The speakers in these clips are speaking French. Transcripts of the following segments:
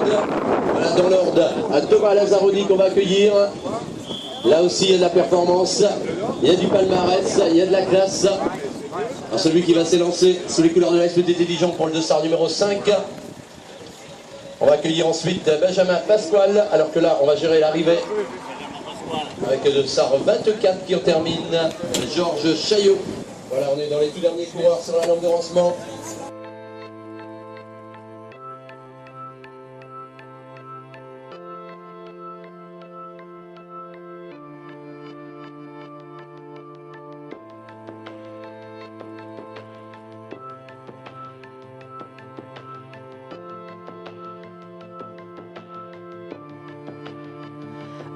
Voilà, dans l'ordre, à Thomas Lazzaroni qu'on va accueillir. Là aussi, il y a de la performance, il y a du palmarès, il y a de la classe. Alors, celui qui va s'élancer sous les couleurs de la SPTT Dijon pour le dossard numéro 5. On va accueillir ensuite Benjamin Pasquale, alors que là, on va gérer l'arrivée avec le dossard 24 qui en termine, Georges Chaillot. Voilà, on est dans les tout derniers coureurs sur la lampe de lancement.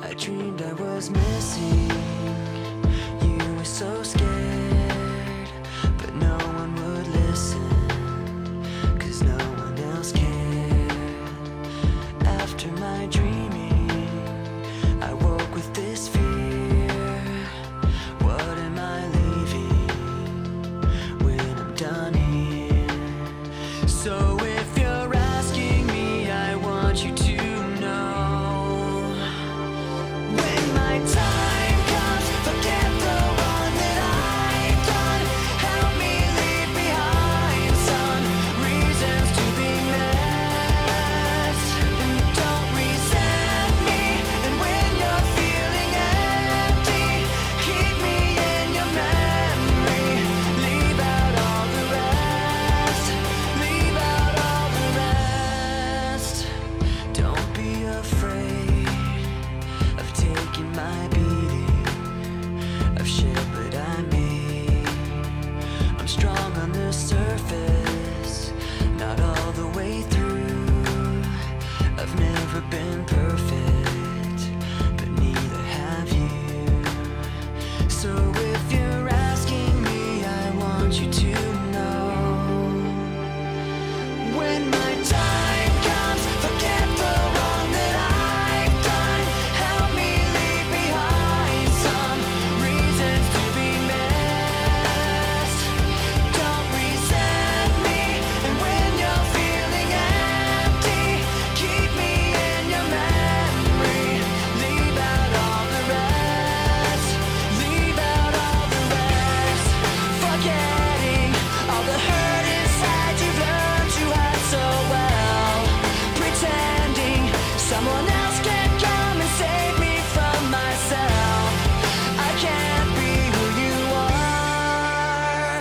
I dreamed I was missing, you were so scared, but no one would listen, 'cause no one else cared. After my dreaming, I woke with this fear. What am I leaving when I'm done here? So if you're asking me, I want you to time comes, forget the wrong that I've done. Help me leave behind some reasons to be missed. Don't resent me, and when you're feeling empty, keep me in your memory. Leave out all the rest. Leave out all the rest. Don't be afraid of taking my beating, of shit that I made. I'm strong on the surface, not all the way through. I've never been perfect, but neither have you. So if you're asking me, I want you to know, when my time comes, forget the wrong that I've done. Help me leave behind some reasons to be missed. Don't resent me, and when you're feeling empty, keep me in your memory. Leave out all the rest. Leave out all the rest. Forgetting all the hurt inside you've learned to hide so well. Pretending someone else can come and save me from myself. I can't be who you are.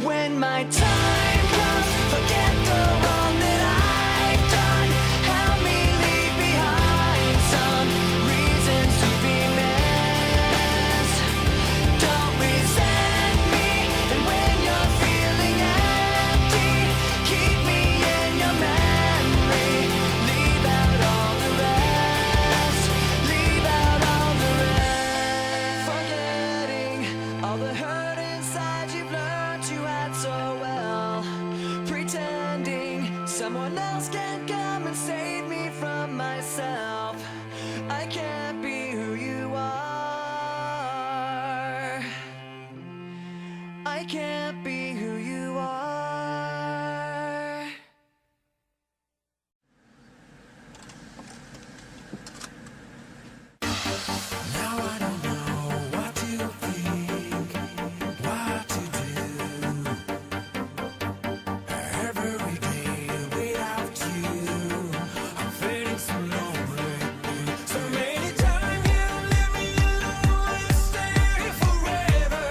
When my time comes, forget the wrong that I've done. Help me leave behind some reasons to be missed. Don't resent me, and when you're feeling empty, keep me in your memory. Leave out all the rest. Leave out all the rest. Forgetting all the hurt inside you've learned to hide so well. Pretending someone else can come and save me from myself. I can't be who you are. I can't be who you are. Now I don't know what to think, what to do. Every day without you, I'm feeling so lonely. So many times you leave me alone and stay forever.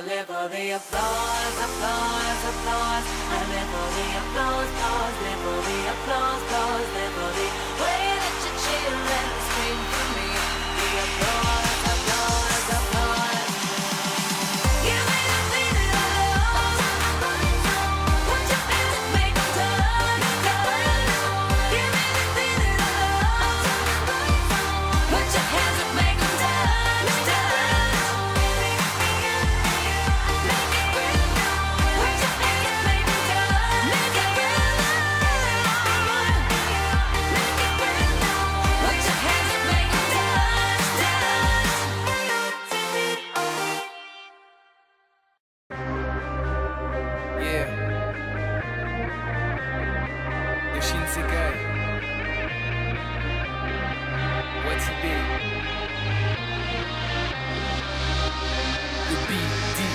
live for the applause, applause, applause. I live for the applause, applause, live for the applause, applause, live for the way that you chill and scream for me. The applause, applause, applause. Give me the feeling of love. Put your hands up, make 'em turn, turn. Give me the feeling of love. Put your hands up, make 'em turn, turn. Make it real. Put your hands up, make 'em turn, make it real. Make it real. Put your hands up, make 'em turn, turn. Yeah. Yoshin Sekai. What's he be? Le BDG.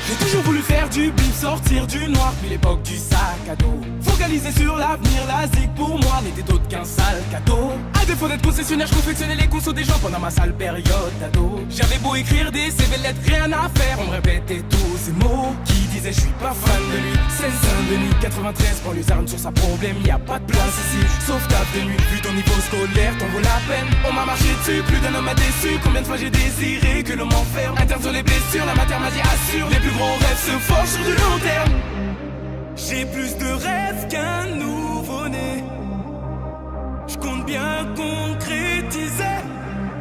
J'ai toujours voulu faire du bif, sortir du noir, puis l'époque du sac à dos. Focaliser sur l'avenir, la zig pour moi n'était d'autre qu'un sale cadeau. À défaut d'être concessionnaire, je confectionnais les consos des gens pendant ma sale période d'ado. J'avais beau écrire des CV lettres, rien à faire, on me répétait tous ces mots qui disaient je suis pas fan de lui. Seine-Saint-Denis, 93, pour les armes sur sa problème, y a pas de place ici, sauf taf de nuit. Vu ton niveau scolaire, t'en vaut la peine. On m'a marché dessus, plus d'un homme m'a déçu. Combien de fois j'ai désiré que l'on m'enferme. Interne sur les blessures, la matière m'a dit assure. Les plus gros rêves se forgent sur du long terme. J'ai plus de rêves qu'un nouveau-né. Je compte bien concrétiser.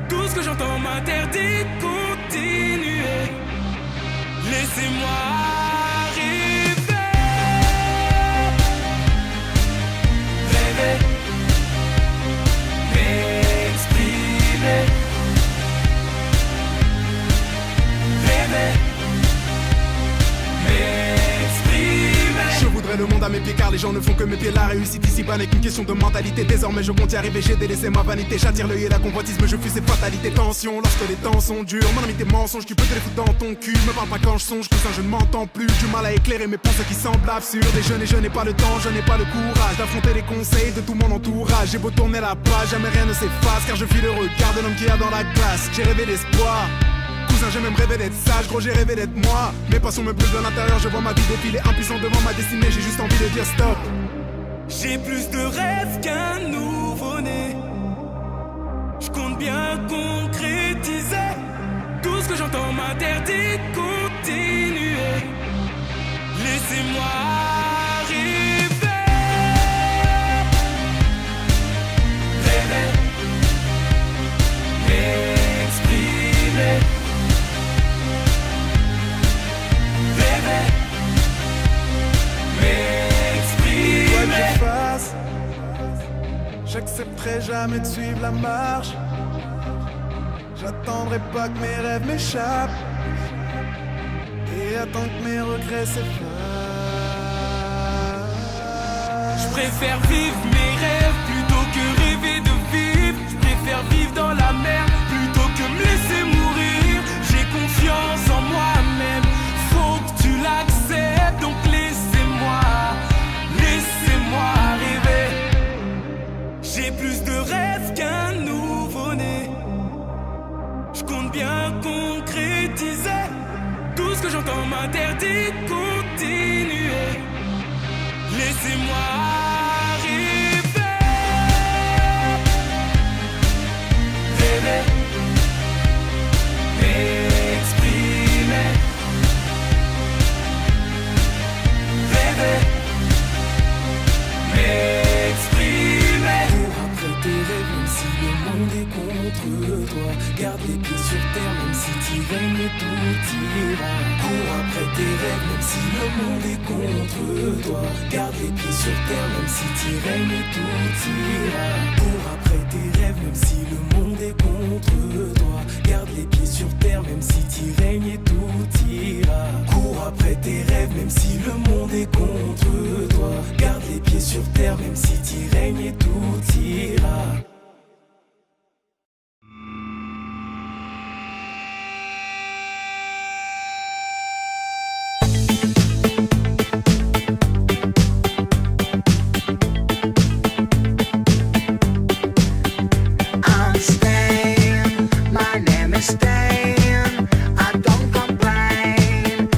Tout ce que j'entends m'interdit de continuer. Laissez-moi arriver. Rêver, m'exprimer. Rêver, m'exprimer. Je voudrais le monde à mes pieds car les gens ne font que mes pieds. La réussite ici-bas n'est qu'une question de mentalité. Désormais je compte y arriver, j'ai délaissé ma vanité. J'attire l'œil et la convoitisme, je fuis ces fatalités. Tension lorsque les temps sont durs. Mon ami tes mensonges, tu peux te les foutre dans ton cul. Me parle pas quand je songe, cousin je ne m'entends plus. Du mal à éclairer mes pensées qui semblent absurdes. Et je n'ai pas le temps, je n'ai pas le courage d'affronter les conseils de tout mon entourage. J'ai beau tourner la page, jamais rien ne s'efface. Car je fuis le regard de l'homme qui a dans la glace. J'ai rêvé d'espoir. Cousin, j'ai même rêvé d'être sage, gros j'ai rêvé d'être moi. Mes passions me brûlent de l'intérieur, je vois ma vie défiler. Impuissant devant ma destinée, j'ai juste envie de dire stop. J'ai plus de rêves qu'un nouveau-né. Je compte bien concrétiser. Tout ce que j'entends m'interdit de continuer. Laissez-moi arriver. Rêver, m'exprimer. Rêver, m'exprimer. Quoi que je fasse, j'accepterai jamais de suivre la marche. J'attendrai pas que mes rêves m'échappent et attends que mes regrets s'effacent. Je préfère vivre mes rêves plutôt que rêver de vivre. Je préfère vivre dans la mer plutôt que me laisser mourir. J'ai confiance en moi-même, faut que tu l'acceptes. Donc laissez-moi rêver. J'ai plus de rêves qu'un nouveau-né. Je compte bien concrétiser. Tout ce que j'entends m'interdit de continuer. Laissez-moi arriver. Rêver, m'exprimer. Rêver, m'exprimer. Cours après tes rêves même si le monde est contre toi. Garde les pieds sur terre même si tu règnes tout ira. Cours après tes rêves même si le monde est contre toi. Garde les pieds sur terre même si tu règnes tout ira. Cours après tes rêves même si le monde est contre toi. Garde les pieds sur terre même si tu règnes tout ira. Cours après tes rêves même si le monde est contre toi. Garde les pieds sur terre même si tu règnes tout ira. I'm Stan, my name is Stan. I don't complain,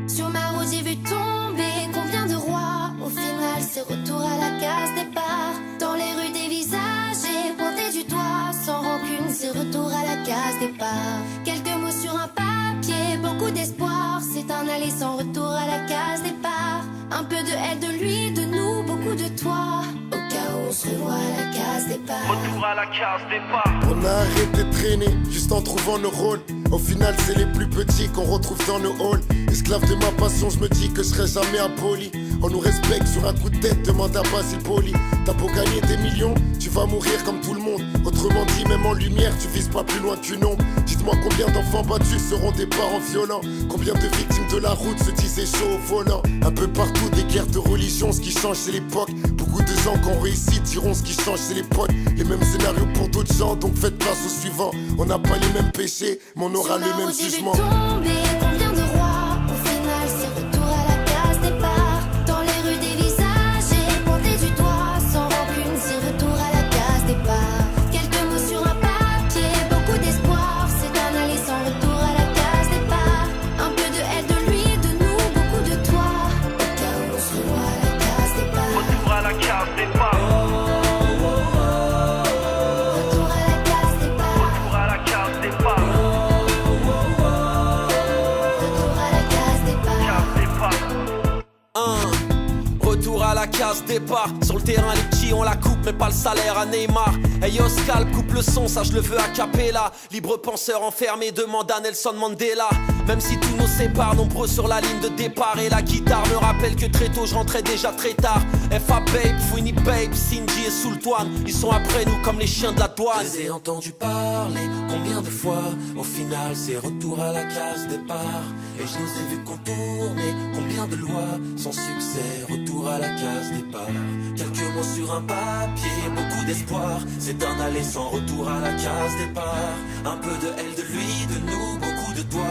Sur ma route j'ai vu tomber combien de rois. Au final c'est retour à la case départ. Dans les rues des visages et pointé du doigt. Sans rancune c'est retour à la case départ. Quelques mots sur un papier, beaucoup d'espoir. C'est un aller sans retour à la case départ. Un peu de elle, de lui, de nous, beaucoup de toi. Au cas où on se revoit à la case départ. Retour à la case départ. On a arrêté de traîner, juste en trouvant nos rôles. Au final c'est les plus petits qu'on retrouve dans nos halls. Esclave de ma passion, je me dis que je serai jamais impoli. On nous respecte sur un coup de tête, demande à Basile Poli. T'as beau gagner des millions, tu vas mourir comme tout le monde. Autrement dit, même en lumière, tu vises pas plus loin qu'une ombre. Dites-moi combien d'enfants battus seront des parents violents. Combien de victimes de la route se disaient chaud au volant. Un peu partout des guerres de religion, ce qui change c'est l'époque. Beaucoup de gens qui ont réussi diront ce qui change c'est les potes. Les mêmes scénarios pour d'autres gens, donc faites place au suivant. On n'a pas les mêmes péchés, mais on aura le même jugement. Tomber combien de rois. Au final c'est retour à la case départ. Dans les rues des visages et pointé du doigt. Sans rancune c'est retour à la case départ. Quelques mots sur un papier, beaucoup d'espoir. C'est un aller sans retour à la case départ. Un peu de elle, de lui, de nous, beaucoup de toi. Au cas où on se revoit à la case départ. Retour à la case départ. Retour à la case départ. Retour à la case départ. Retour à la case départ. Case départ. Retour à la case départ. Sur le terrain les petits on la coupe mais pas le salaire à Neymar. Hey Oscar coupe le son, ça je le veux a cappella. Libre penseur enfermé demande à Nelson Mandela. Même si tout nous sépare, nombreux sur la ligne de départ. Et la guitare me rappelle que très tôt je rentrais déjà très tard. FA Babe, Fouini Babe, Cindy et Sultan. Ils sont après nous comme les chiens de la douane. Je les ai entendus parler combien de fois. Au final c'est retour à la case départ. Et je les ai vus contourner combien de lois. Sans succès, retour à la case départ. Quelques mots sur un papier, beaucoup d'espoir. C'est un aller sans retour à la case départ. Un peu de elle, de lui, de nous, beaucoup de toi.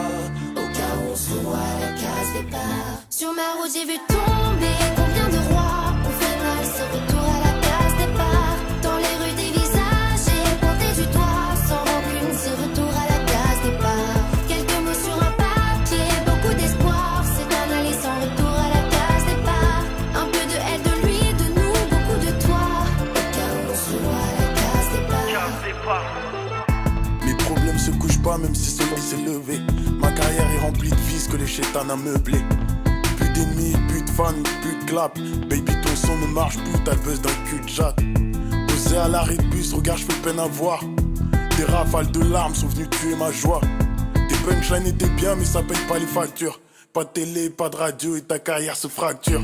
Au cas où on se revoit à la case départ. Sur ma route j'ai vu tomber combien de rois. Au final c'est retour à la case départ. Dans les rues des visages et pointé du doigt. Sans rancune c'est retour à la case départ. Quelques mots sur un papier, beaucoup d'espoir. C'est un aller sans retour à la case départ. Un peu de elle, de lui, de nous, beaucoup de toi. Au cas où on se revoit à la case départ. Case départ. Mes problèmes se couchent pas même si soleil s'est levé. Ma carrière est remplie de vices que les chétans a meublé. Plus d'ennemis, plus de fans, plus de clap. Baby ton son ne marche plus, t'as le buzz d'un cul de jatte. Posé à l'arrêt de bus, regarde je fais peine à voir. Des rafales de larmes sont venues tuer ma joie. Tes punchlines étaient bien mais ça paye pas les factures. Pas de télé, pas de radio et ta carrière se fracture.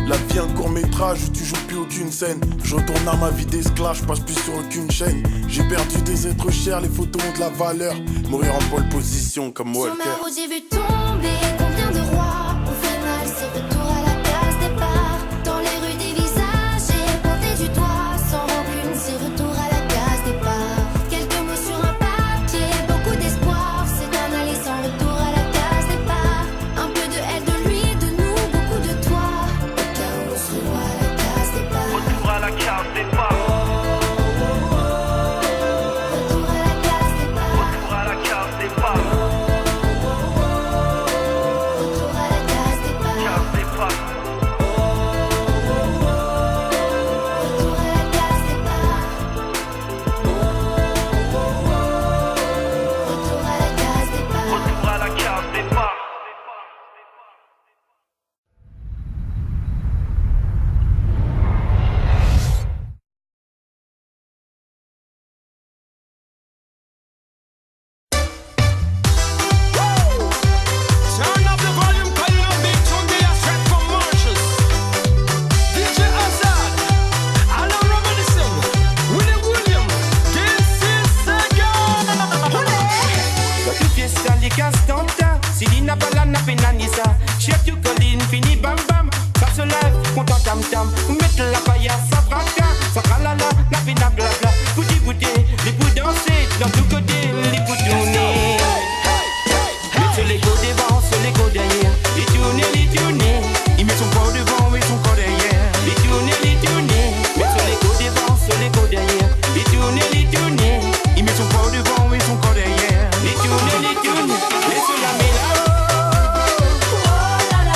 La vie un court métrage où tu joues plus aucune scène. Je retourne à ma vie d'esclave, je passe plus sur aucune chaîne. J'ai perdu des êtres chers, les photos ont de la valeur. Mourir en pole position comme Walker. Sur ma route j'ai vu tomber combien de rois. Au final c'est retour à la case départ. Dans les rues des visages et pointé du doigt. Sans rancune c'est retour à la case départ. Quelques mots sur un papier, beaucoup d'espoir. C'est un aller sans retour à la case départ. Un peu de elle, de lui, de nous, beaucoup de toi. Au cas où on se revoit à la case départ. Retour à la case départ. Retour à la case départ. Retour à la case départ. Retour à la case départ. Case départ. Retour à la case départ. Retour à la case départ. Retour à la case départ. Turn up the volume, call you a big tune, they are straight from Marshalls. DJ Azad, Alan Robinson, Willie Williams, this is Sega. Tu fiesta li castanta, si li n'a pas la nappe nanisa. Chef tu colline, fini bam bam. Ça se lève, content tam tam. Mettre la paillasse, ça fracas. Ça tralala, nappe na blabla. Bouti bouti, les bouts danser. Dans tout côté, les bouts tourner. Mettez les go devant, sur les go derrière. Les tourner. Il met son corps devant, met son corps derrière. Les tourner. Mettez les go devant, sur les go derrière. Les tourner. Il met son corps devant, met son corps derrière. Les tourner. Laisse la méla. Oh la la.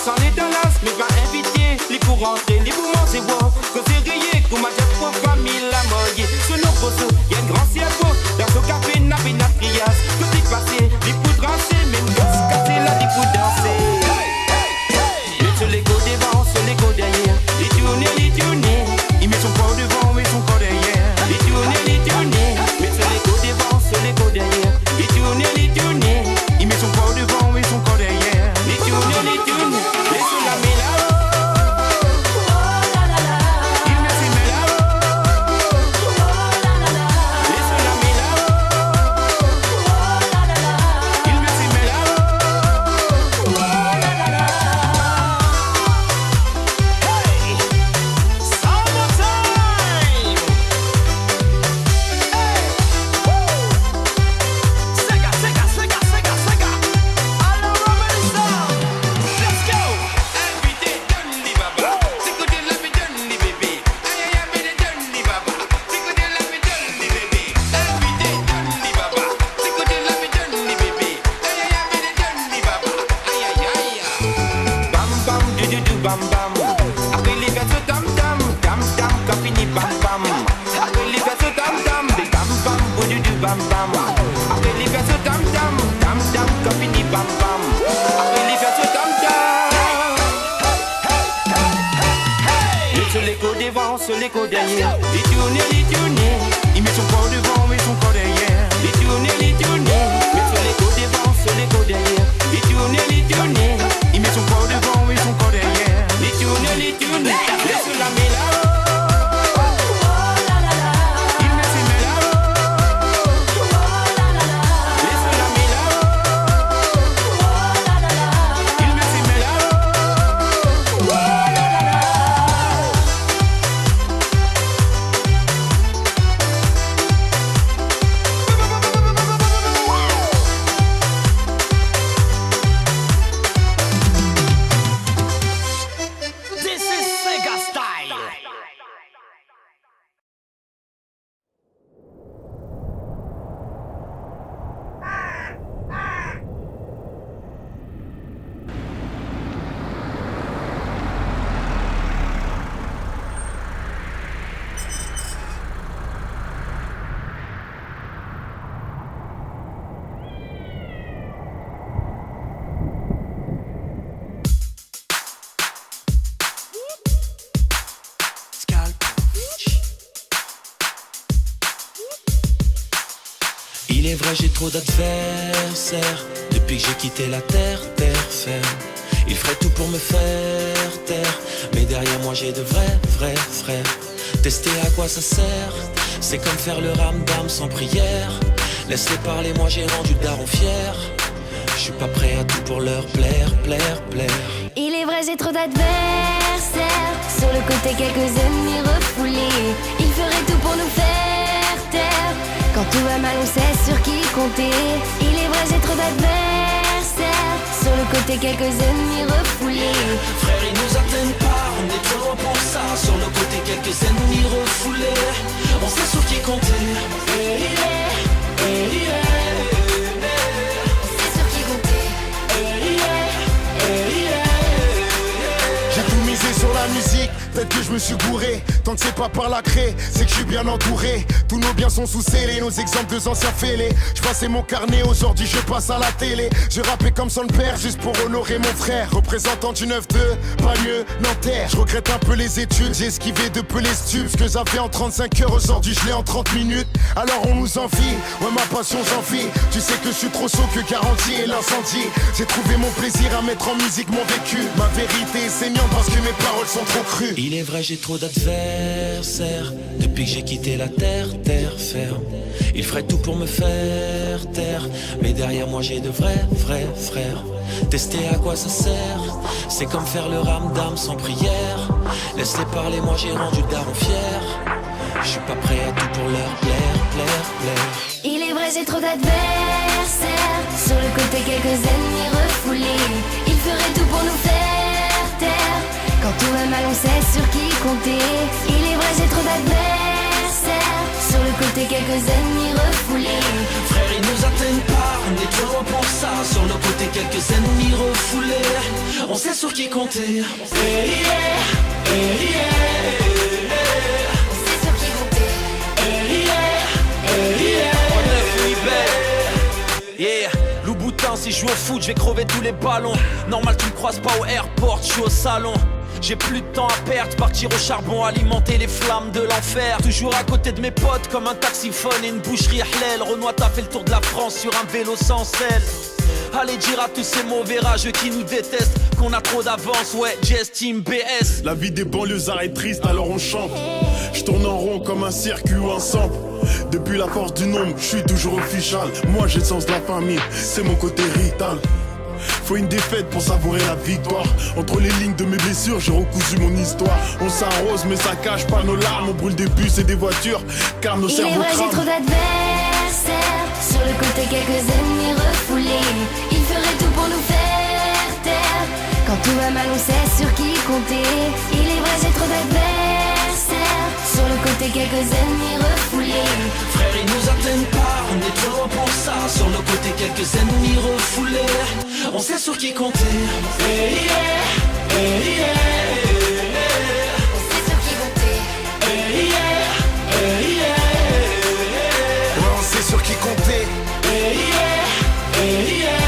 sans les dollars, mais va inviter les pour rentrer, les pour manger, wow. Que c'est rayé, qu'on m'a déjà pour famille la moyenne. Sur nos poteaux, y'a un grand cerveau, dans ce café, n'a pas de trias. Que t'es passé, les pour danser, même gosse, casser là, les pour danser. Mais sur les go devant, sur les go derrière, les tourner, il met son corps devant et son corps derrière. Les tourner, mais sur les go devant, sur les go derrière, les tourner, il met son corps devant et son corps derrière. Les tourner, les sur la méla. Sur les côtes derrière, les tourner, il met son corps devant et son corps derrière. Les tourner, mais sur les côtes devant, sur les côtes derrière. Les tourner, il met son corps devant et son corps derrière. Les tourner, laisse la méla. Il met ses méla. Laisse la méla. Il met ses méla. Il est vrai, j'ai trop d'adversaires. Depuis que j'ai quitté la terre ferme. Ils feraient tout pour me faire taire, mais derrière moi j'ai de vrais frères. Tester à quoi ça sert, c'est comme faire le ramdam sans prière. Laisse-les parler, moi j'ai rendu le daron fier. Je suis pas prêt à tout pour leur plaire. Il est vrai, j'ai trop d'adversaires. Sur le côté, quelques ennemis refoulés. Ils feraient tout pour nous faire taire. Quand tout va mal, on sait sur qui compter. Il est vrai, j'ai trop d'adversaires. Sur le côté, quelques ennemis refoulés. Frère, ils nous atteignent pas, on est trop pour ça. Sur le côté, quelques ennemis refoulés. On sait sur qui compter. C'est sur qui compter. J'ai tout misé sur la musique, peut-être que je me suis gouré. Tant que c'est pas par la craie, c'est que je suis bien entouré. Tous nos biens sont sous scellés, nos exemples de anciens fêlés. Je passais mon carnet, aujourd'hui je passe à la télé. Je rappais comme son père, juste pour honorer mon frère. Représentant du 9-2, pas mieux, Nanterre. Je regrette un peu les études, j'ai esquivé de peu les stupes. Ce que j'avais en 35 heures, aujourd'hui je l'ai en 30 minutes. Alors on nous envie, ouais ma passion j'en vis. Tu sais que je suis trop chaud que garantie et l'incendie. J'ai trouvé mon plaisir à mettre en musique mon vécu. Ma vérité est saignante parce que mes paroles sont trop crues. Il est vrai, j'ai trop d'adversaires. Depuis que j'ai quitté la terre ferme. Ils feraient tout pour me faire taire, mais derrière moi j'ai de vrais frères. Tester à quoi ça sert, c'est comme faire le ramdam sans prière. Laisse-les parler, moi j'ai rendu le daron fier. Je suis pas prêt à tout pour leur plaire. Il est vrai, j'ai trop d'adversaires. Sur le côté, quelques ennemis refoulés. Ils feraient tout pour nous faire taire. Quand tout va mal, on sait sur qui compter. Il est vrai, j'ai trop d'adversaires. Sur le côté, quelques ennemis refoulés. Frère, ils nous atteignent pas, on est trop loin pour ça. Sur nos côtés quelques ennemis refoulés. On sait sur qui compter. Hey, yeah, hey, yeah. On sait sur qui compter. Hey, yeah, hey, yeah. Yeah, Louboutin, si je joue au foot, je vais crever tous les ballons. Normal, tu me croises pas au airport, je suis au salon. J'ai plus de temps à perdre, partir au charbon, alimenter les flammes de l'enfer. Toujours à côté de mes potes, comme un taxiphone et une boucherie halal. Renoir t'a fait le tour de la France sur un vélo sans selle. Allez dire à tous ces mauvais rageux qui nous détestent qu'on a trop d'avance, ouais, Jazz Team BS. La vie des banlieusards est triste, alors on chante. Je tourne en rond comme un circuit ou un sample. Depuis la force du nombre, je suis toujours official. Moi j'ai le sens de la famille, c'est mon côté rital. Faut une défaite pour savourer la victoire. Entre les lignes de mes blessures, j'ai recousu mon histoire. On s'arrose mais ça cache pas nos larmes. On brûle des bus et des voitures, car nos cerveaux Il est vrai, j'ai trop crament. d'adversaires. Sur le côté, quelques ennemis refoulés. Ils feraient tout pour nous faire taire. Quand tout va mal, on sait sur qui compter. Il est vrai, j'ai trop d'adversaires. Sur le côté, quelques ennemis refoulés. Frère, ils nous atteignent pas, on est trop loin pour ça. Sur nos côtés quelques ennemis refoulés. On sait sur qui compter. Hey, yeah, hey, yeah. On sait sur qui compter. Hey, yeah, hey, yeah. Ouais, on sait sur qui compter. Hey, yeah, hey, yeah.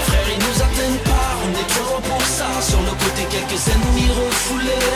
Frère, ils nous atteignent pas, on est trop loin pour ça. Sur nos côtés quelques ennemis refoulés.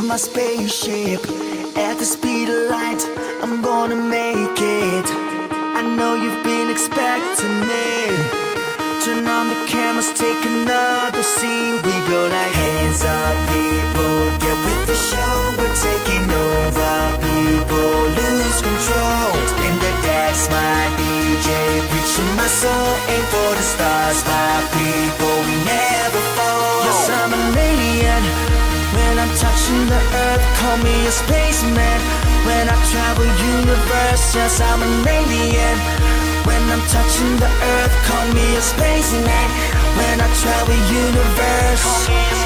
My spaceship at the speed of light, I'm gonna make it. I know you've been expecting me. Turn on the cameras, take another scene. We go like hands up, people, get with the show. We're taking over, people lose control. In the dance, my DJ preaching my soul. Aim for the stars, my people, we never fall. Yes, I'm an alien. When I'm touching the earth, call me a spaceman. When I travel universe, yes, I'm an alien. When I'm touching the earth, call me a spaceman. When I travel universe, call me a